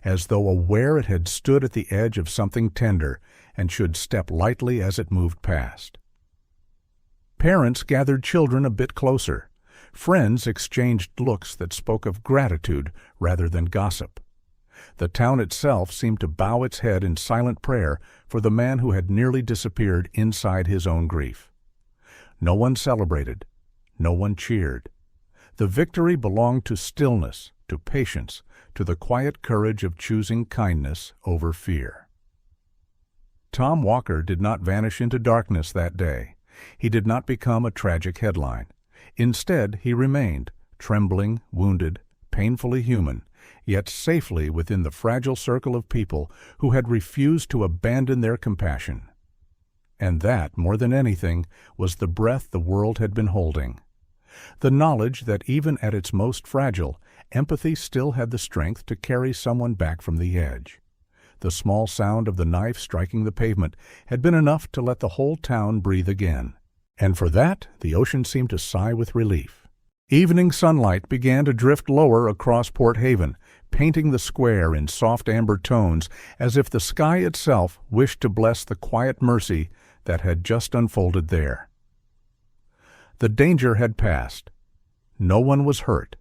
as though aware it had stood at the edge of something tender and should step lightly as it moved past. Parents gathered children a bit closer. Friends exchanged looks that spoke of gratitude rather than gossip. The town itself seemed to bow its head in silent prayer for the man who had nearly disappeared inside his own grief. No one celebrated. No one cheered. The victory belonged to stillness, to patience, to the quiet courage of choosing kindness over fear. Tom Walker did not vanish into darkness that day. He did not become a tragic headline. Instead, he remained, trembling, wounded, painfully human, yet safely within the fragile circle of people who had refused to abandon their compassion. And that, more than anything, was the breath the world had been holding. The knowledge that even at its most fragile, empathy still had the strength to carry someone back from the edge. The small sound of the knife striking the pavement had been enough to let the whole town breathe again. And for that, the ocean seemed to sigh with relief. Evening sunlight began to drift lower across Port Haven, painting the square in soft amber tones as if the sky itself wished to bless the quiet mercy that had just unfolded there. The danger had passed. No one was hurt.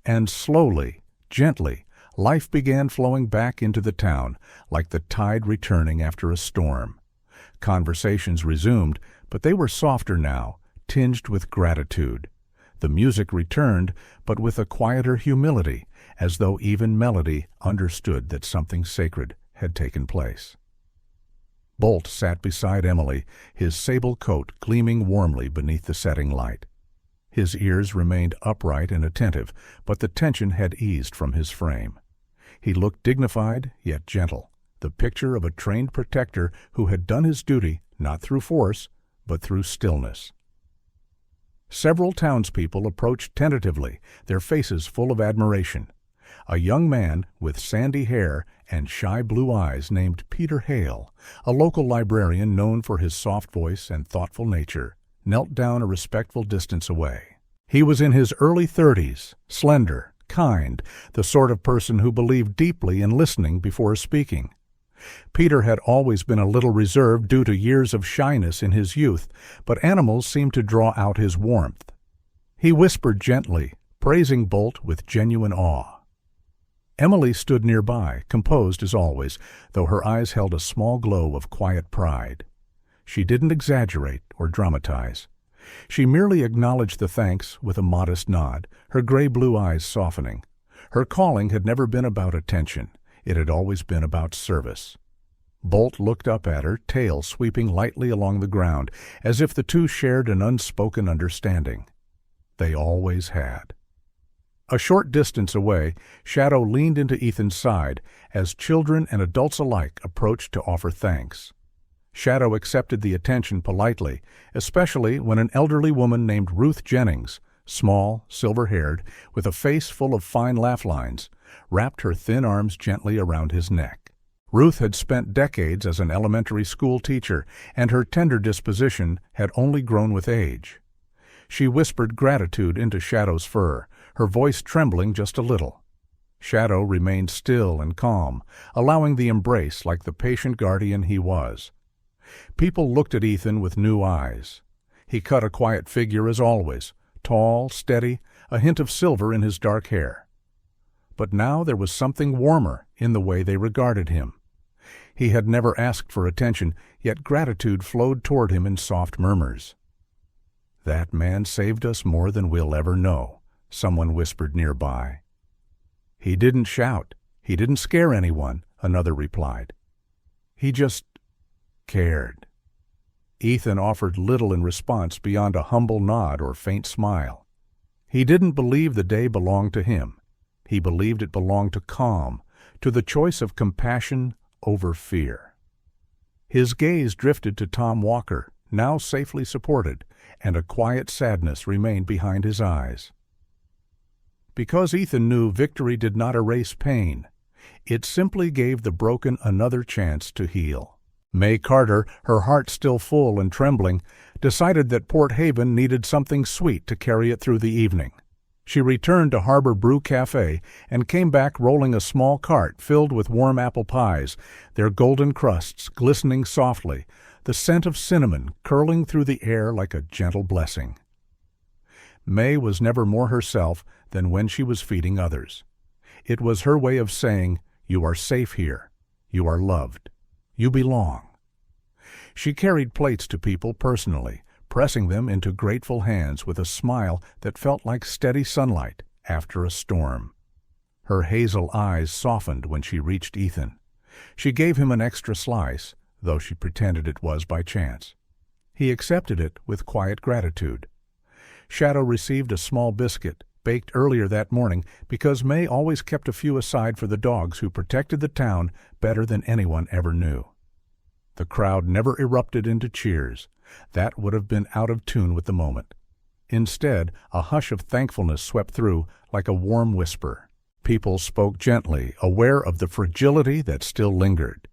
And slowly, gently, life began flowing back into the town, like the tide returning after a storm. Conversations resumed, but they were softer now, tinged with gratitude. The music returned, but with a quieter humility, as though even melody understood that something sacred had taken place. Bolt sat beside Emily, his sable coat gleaming warmly beneath the setting light. His ears remained upright and attentive, but the tension had eased from his frame. He looked dignified, yet gentle, the picture of a trained protector who had done his duty not through force, but through stillness. Several townspeople approached tentatively, their faces full of admiration. A young man with sandy hair and shy blue eyes named Peter Hale, a local librarian known for his soft voice and thoughtful nature, knelt down a respectful distance away. He was in his early 30s, slender, kind, the sort of person who believed deeply in listening before speaking. Peter had always been a little reserved due to years of shyness in his youth, but animals seemed to draw out his warmth. He whispered gently, praising Bolt with genuine awe. Emily stood nearby, composed as always, though her eyes held a small glow of quiet pride. She didn't exaggerate or dramatize. She merely acknowledged the thanks with a modest nod, her gray-blue eyes softening. Her calling had never been about attention. It had always been about service. Bolt looked up at her, tail sweeping lightly along the ground, as if the two shared an unspoken understanding. They always had. A short distance away, Shadow leaned into Ethan's side as children and adults alike approached to offer thanks. Shadow accepted the attention politely, especially when an elderly woman named Ruth Jennings, small, silver-haired, with a face full of fine laugh lines, wrapped her thin arms gently around his neck. Ruth had spent decades as an elementary school teacher, and her tender disposition had only grown with age. She whispered gratitude into Shadow's fur, her voice trembling just a little. Shadow remained still and calm, allowing the embrace like the patient guardian he was. People looked at Ethan with new eyes. He cut a quiet figure as always, tall, steady, a hint of silver in his dark hair. But now there was something warmer in the way they regarded him. He had never asked for attention, yet gratitude flowed toward him in soft murmurs. "That man saved us more than we'll ever know," someone whispered nearby. "He didn't shout. He didn't scare anyone," another replied. "He just cared." Ethan offered little in response beyond a humble nod or faint smile. He didn't believe the day belonged to him. He believed it belonged to calm, to the choice of compassion over fear. His gaze drifted to Tom Walker, now safely supported, and a quiet sadness remained behind his eyes. Because Ethan knew victory did not erase pain, it simply gave the broken another chance to heal. May Carter, her heart still full and trembling, decided that Port Haven needed something sweet to carry it through the evening. She returned to Harbor Brew Cafe and came back rolling a small cart filled with warm apple pies, their golden crusts glistening softly, the scent of cinnamon curling through the air like a gentle blessing. May was never more herself than when she was feeding others. It was her way of saying, "You are safe here. You are loved. You belong." She carried plates to people personally, pressing them into grateful hands with a smile that felt like steady sunlight after a storm. Her hazel eyes softened when she reached Ethan. She gave him an extra slice, though she pretended it was by chance. He accepted it with quiet gratitude. Shadow received a small biscuit, baked earlier that morning because May always kept a few aside for the dogs who protected the town better than anyone ever knew. The crowd never erupted into cheers. That would have been out of tune with the moment. Instead, a hush of thankfulness swept through like a warm whisper. People spoke gently, aware of the fragility that still lingered.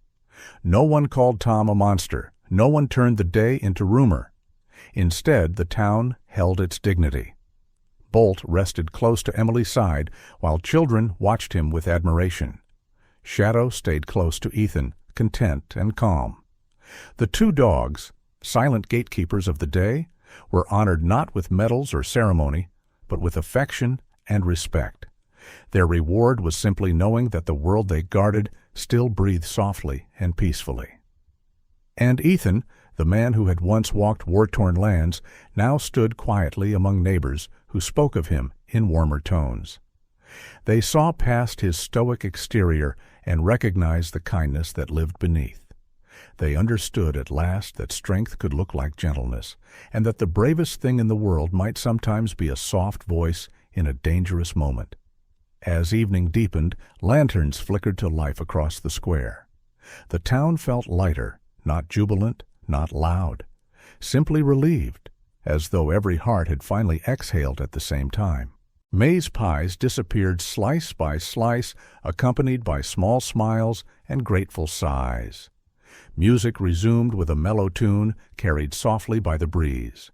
No one called Tom a monster. No one turned the day into rumor. Instead, the town held its dignity. Bolt rested close to Emily's side, while children watched him with admiration. Shadow stayed close to Ethan, content and calm. The two dogs, silent gatekeepers of the day, were honored not with medals or ceremony, but with affection and respect. Their reward was simply knowing that the world they guarded still breathed softly and peacefully. And Ethan, the man who had once walked war-torn lands, now stood quietly among neighbors who spoke of him in warmer tones. They saw past his stoic exterior and recognized the kindness that lived beneath. They understood at last that strength could look like gentleness, and that the bravest thing in the world might sometimes be a soft voice in a dangerous moment. As evening deepened, lanterns flickered to life across the square. The town felt lighter, not jubilant, not loud, simply relieved, as though every heart had finally exhaled at the same time. May's pies disappeared slice by slice, accompanied by small smiles and grateful sighs. Music resumed with a mellow tune carried softly by the breeze.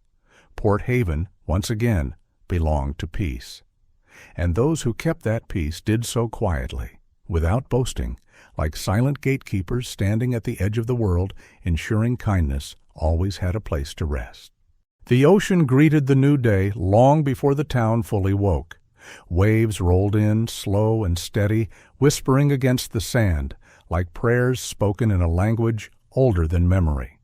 Port Haven, once again, belonged to peace. And those who kept that peace did so quietly, without boasting, like silent gatekeepers standing at the edge of the world, ensuring kindness always had a place to rest. The ocean greeted the new day long before the town fully woke. Waves rolled in, slow and steady, whispering against the sand, like prayers spoken in a language older than memory.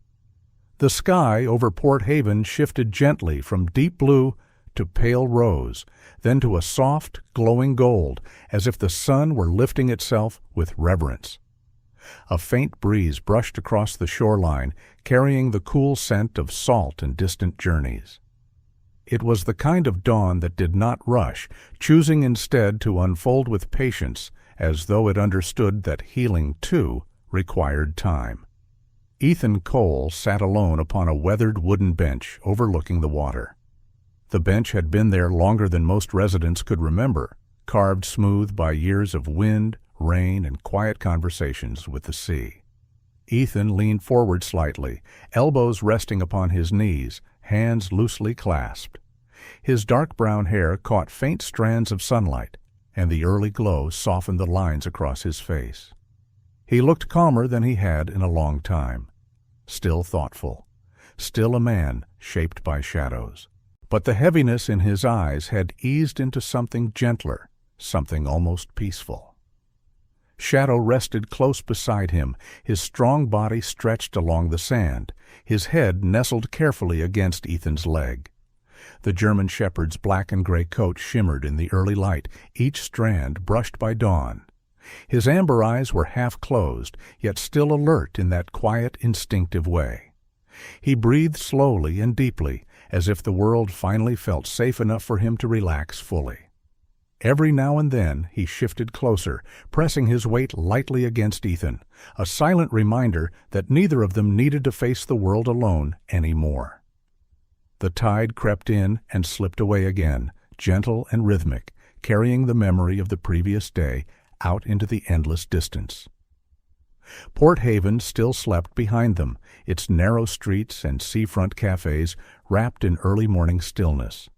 The sky over Port Haven shifted gently from deep blue to pale rose, then to a soft, glowing gold, as if the sun were lifting itself with reverence. A faint breeze brushed across the shoreline, carrying the cool scent of salt and distant journeys. It was the kind of dawn that did not rush, choosing instead to unfold with patience, as though it understood that healing, too, required time. Ethan Cole sat alone upon a weathered wooden bench overlooking the water. The bench had been there longer than most residents could remember, carved smooth by years of wind, rain, and quiet conversations with the sea. Ethan leaned forward slightly, elbows resting upon his knees, hands loosely clasped. His dark brown hair caught faint strands of sunlight, and the early glow softened the lines across his face. He looked calmer than he had in a long time, still thoughtful, still a man shaped by shadows. But the heaviness in his eyes had eased into something gentler, something almost peaceful. Shadow rested close beside him, his strong body stretched along the sand, his head nestled carefully against Ethan's leg. The German shepherd's black and gray coat shimmered in the early light, each strand brushed by dawn. His amber eyes were half closed, yet still alert in that quiet, instinctive way. He breathed slowly and deeply, as if the world finally felt safe enough for him to relax fully. Every now and then he shifted closer, pressing his weight lightly against Ethan, a silent reminder that neither of them needed to face the world alone anymore. The tide crept in and slipped away again, gentle and rhythmic, carrying the memory of the previous day out into the endless distance. Port Haven still slept behind them, its narrow streets and seafront cafes wrapped in early morning stillness.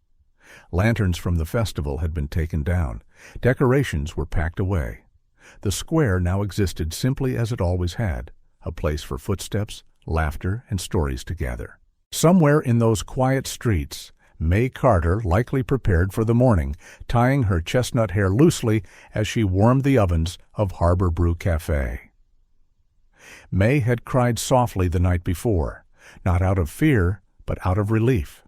Lanterns from the festival had been taken down. Decorations were packed away. The square now existed simply as it always had, a place for footsteps, laughter, and stories to gather. Somewhere in those quiet streets, May Carter likely prepared for the morning, tying her chestnut hair loosely as she warmed the ovens of Harbor Brew Cafe. May had cried softly the night before, not out of fear, but out of relief.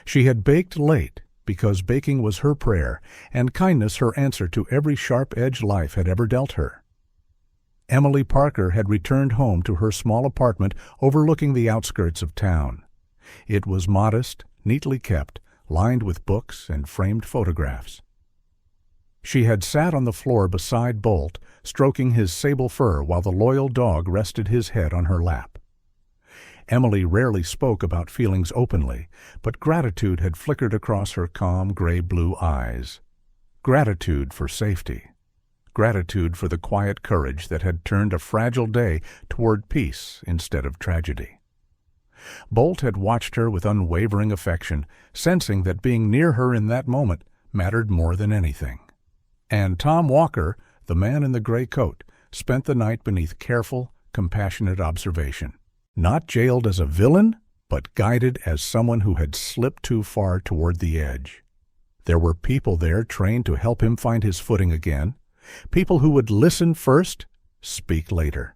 She had baked late, because baking was her prayer, and kindness her answer to every sharp-edged life had ever dealt her. Emily Parker had returned home to her small apartment overlooking the outskirts of town. It was modest, neatly kept, lined with books and framed photographs. She had sat on the floor beside Bolt, stroking his sable fur while the loyal dog rested his head on her lap. Emily rarely spoke about feelings openly, but gratitude had flickered across her calm gray-blue eyes. Gratitude for safety. Gratitude for the quiet courage that had turned a fragile day toward peace instead of tragedy. Bolt had watched her with unwavering affection, sensing that being near her in that moment mattered more than anything. And Tom Walker, the man in the gray coat, spent the night beneath careful, compassionate observation. Not jailed as a villain, but guided as someone who had slipped too far toward the edge. There were people there trained to help him find his footing again, people who would listen first, speak later.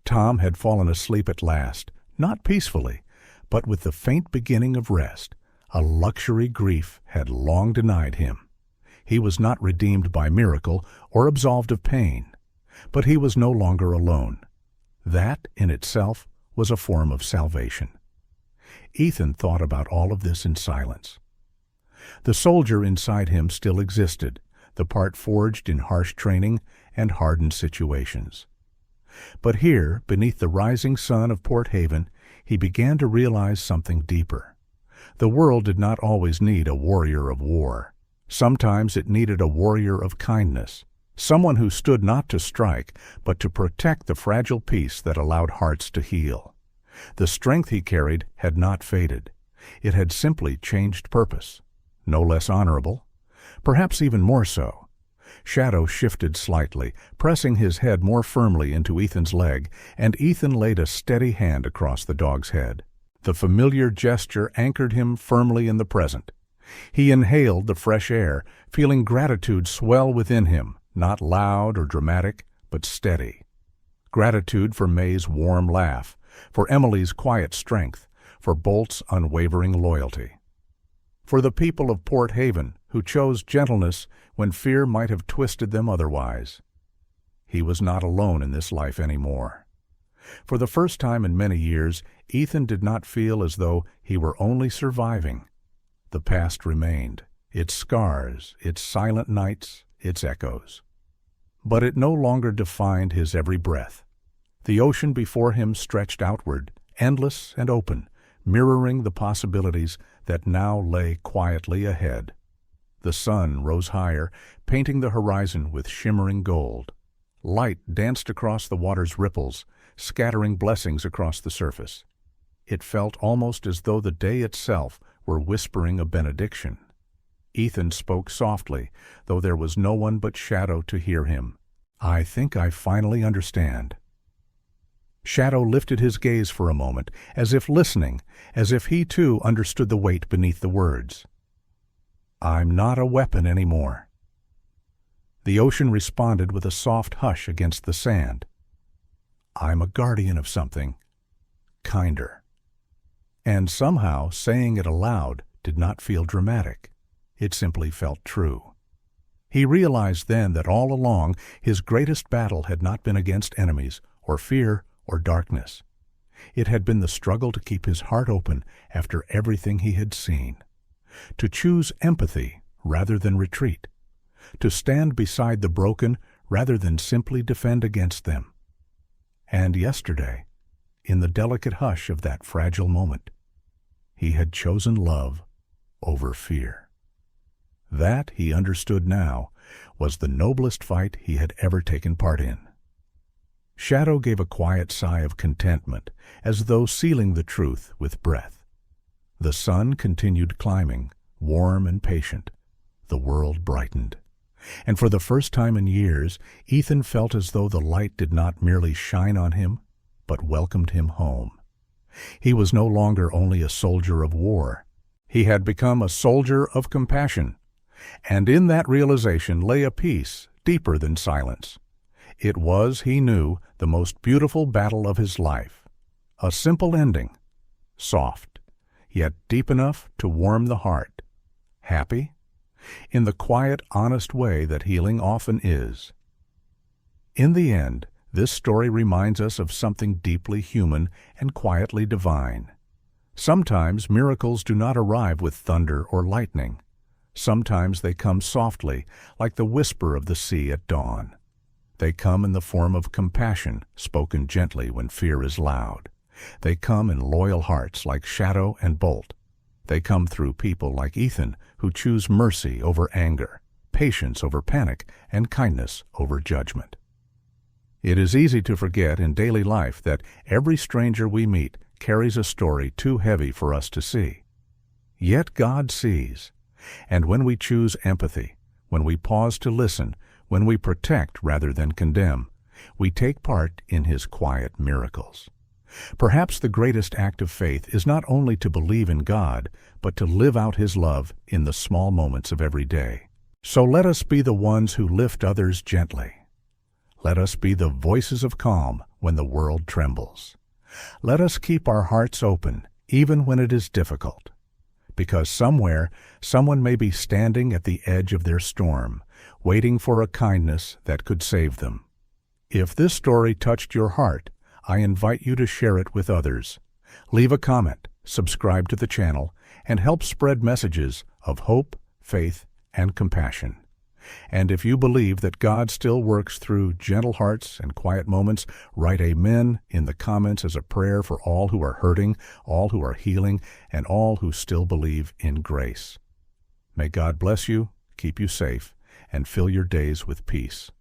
Tom had fallen asleep at last, not peacefully, but with the faint beginning of rest, a luxury grief had long denied him. He was not redeemed by miracle or absolved of pain, but he was no longer alone. That, in itself, was a form of salvation. Ethan thought about all of this in silence. The soldier inside him still existed, the part forged in harsh training and hardened situations. But here, beneath the rising sun of Port Haven, he began to realize something deeper. The world did not always need a warrior of war. Sometimes it needed a warrior of kindness, someone who stood not to strike, but to protect the fragile peace that allowed hearts to heal. The strength he carried had not faded. It had simply changed purpose. No less honorable, perhaps even more so. Shadow shifted slightly, pressing his head more firmly into Ethan's leg, and Ethan laid a steady hand across the dog's head. The familiar gesture anchored him firmly in the present. He inhaled the fresh air, feeling gratitude swell within him, not loud or dramatic, but steady. Gratitude for May's warm laugh, for Emily's quiet strength, for Bolt's unwavering loyalty. For the people of Port Haven, who chose gentleness when fear might have twisted them otherwise. He was not alone in this life anymore. For the first time in many years, Ethan did not feel as though he were only surviving. The past remained, its scars, its silent nights, its echoes. But it no longer defined his every breath. The ocean before him stretched outward, endless and open, mirroring the possibilities that now lay quietly ahead. The sun rose higher, painting the horizon with shimmering gold. Light danced across the water's ripples, scattering blessings across the surface. It felt almost as though the day itself were whispering a benediction. Ethan spoke softly, though there was no one but Shadow to hear him. "I think I finally understand." Shadow lifted his gaze for a moment, as if listening, as if he too understood the weight beneath the words. "I'm not a weapon anymore." The ocean responded with a soft hush against the sand. "I'm a guardian of something kinder." And somehow saying it aloud did not feel dramatic. It simply felt true. He realized then that all along his greatest battle had not been against enemies, or fear, or darkness. It had been the struggle to keep his heart open after everything he had seen. To choose empathy rather than retreat. To stand beside the broken rather than simply defend against them. And yesterday, in the delicate hush of that fragile moment, he had chosen love over fear. That, he understood now, was the noblest fight he had ever taken part in. Shadow gave a quiet sigh of contentment, as though sealing the truth with breath. The sun continued climbing, warm and patient. The world brightened. And for the first time in years, Ethan felt as though the light did not merely shine on him, but welcomed him home. He was no longer only a soldier of war. He had become a soldier of compassion. And in that realization lay a peace deeper than silence. It was, he knew, the most beautiful battle of his life. A simple ending, soft, yet deep enough to warm the heart. Happy? In the quiet, honest way that healing often is. In the end, this story reminds us of something deeply human and quietly divine. Sometimes miracles do not arrive with thunder or lightning. Sometimes they come softly, like the whisper of the sea at dawn. They come in the form of compassion, spoken gently when fear is loud. They come in loyal hearts like Shadow and Bolt. They come through people like Ethan, who choose mercy over anger, patience over panic, and kindness over judgment. It is easy to forget in daily life that every stranger we meet carries a story too heavy for us to see. Yet God sees. And when we choose empathy, when we pause to listen, when we protect rather than condemn, we take part in His quiet miracles. Perhaps the greatest act of faith is not only to believe in God, but to live out His love in the small moments of every day. So let us be the ones who lift others gently. Let us be the voices of calm when the world trembles. Let us keep our hearts open, even when it is difficult. Because somewhere, someone may be standing at the edge of their storm, waiting for a kindness that could save them. If this story touched your heart, I invite you to share it with others. Leave a comment, subscribe to the channel, and help spread messages of hope, faith, and compassion. And if you believe that God still works through gentle hearts and quiet moments, write Amen in the comments as a prayer for all who are hurting, all who are healing, and all who still believe in grace. May God bless you, keep you safe, and fill your days with peace.